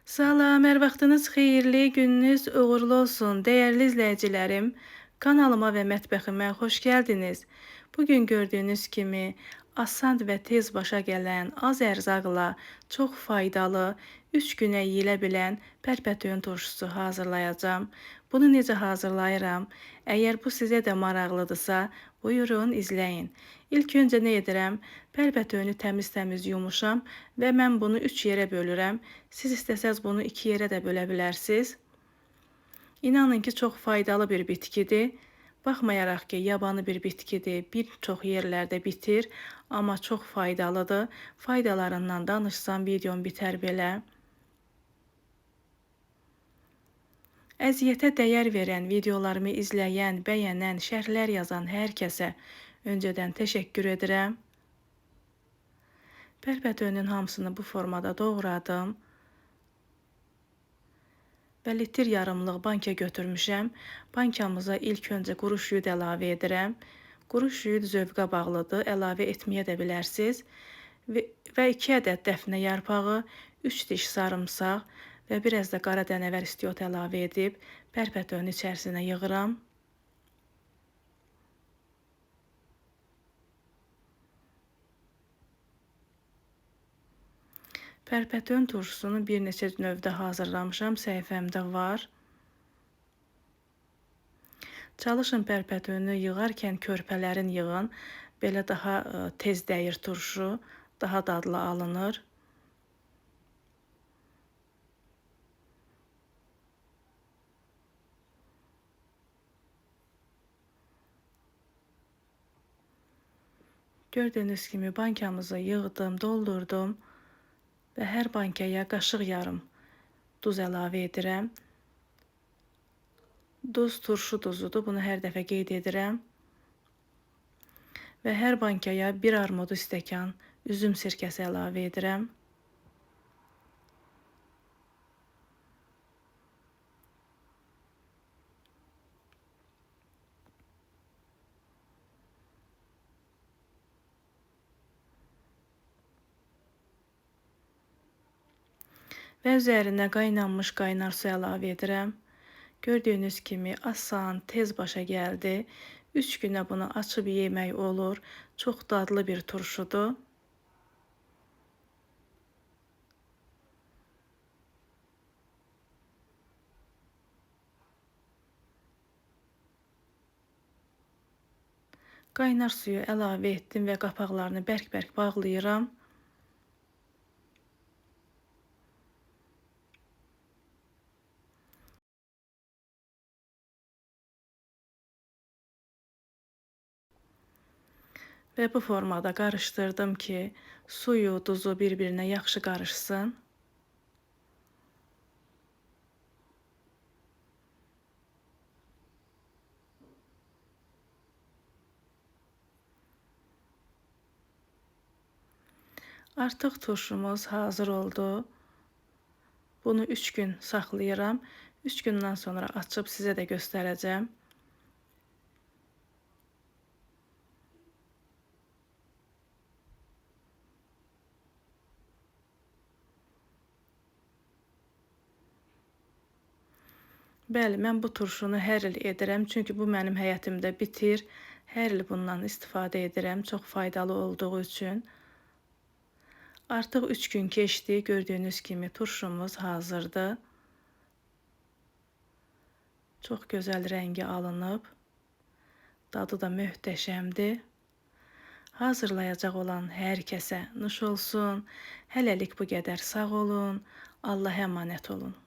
Salam, hər vaxtınız xeyirli, gününüz uğurlu olsun. Dəyərli izləyicilərim, kanalıma və mətbəximə xoş gəldiniz. Bugün gördüyünüz kimi asan və tez başa gələn, az ərzaqla çox faydalı, 3 günə yeyilə bilən pərpətöyün turşusu hazırlayacağam. Bunu necə hazırlayıram? Əgər bu sizə də maraqlıdırsa, buyurun izləyin. İlk öncə nə edirəm? Pərpətöyünü təmiz-təmiz yumuşam və mən bunu 3 yerə bölürəm. Siz istəsəz bunu 2 yerə də bölə bilərsiniz. İnanın ki, çox faydalı bir bitkidir. Baxmayaraq ki, yabanı bir bitkidir, bir çox yerlərdə bitir, amma çox faydalıdır. Faydalarından danışsam videom bitər belə. Əziyyətə dəyər verən, videolarımı izləyən, bəyənən, şərhlər yazan hər kəsə öncədən təşəkkür edirəm. Pərpətöyünün hamısını bu formada doğradım. Və litr yarımlıq banka götürmüşəm. Bankamıza ilk öncə quru şüyüd əlavə edirəm. Quru şüyüd zövqə bağlıdır, əlavə etməyə də bilərsiniz. Və 2 ədəd dəfnə yarpağı, 3 diş sarımsaq və biraz da qara dənəvər istiot əlavə edib pərpətöyün içərisinə yığıram. Pərpətöyün turşusunu bir neçə növdə hazırlamışam, səhifəmdə var. Çalışın pərpətöyünü yığarkən körpələrin yığın. Belə daha tez dəyir turşu, daha dadlı alınır. Gördüyünüz kimi bankamızı yığdım, doldurdum və hər bankaya qaşıq yarım duz əlavə edirəm. Duz turşu duzudur, bunu hər dəfə qeyd edirəm. Və hər bankaya 1 armudu stəkan üzüm sirkəsi əlavə edirəm. Və üzərinə qaynanmış qaynar su əlavə edirəm. Gördüyünüz kimi asan, tez başa gəldi. 3 günə bunu açıb yemək olur. Çox dadlı bir turşudur. Qaynar suyu əlavə etdim və qapaqlarını bərk-bərk bağlayıram. Və bu formada qarışdırdım ki, suyu, duzu bir-birinə yaxşı qarışsın. Artıq turşumuz hazır oldu. Bunu 3 gün saxlayıram. 3 gündən sonra açıb sizə də göstərəcəm. Bəli, mən bu turşunu hər il edirəm, çünki bu mənim həyətimdə bitir. Hər il bundan istifadə edirəm, çox faydalı olduğu üçün. Artıq 3 gün keçdi, gördüyünüz kimi turşumuz hazırdır. Çox gözəl rəngi alınıb, dadı da möhtəşəmdir. Hazırlayacaq olan hər kəsə nuş olsun. Hələlik bu qədər, sağ olun, Allah'a əmanət olun.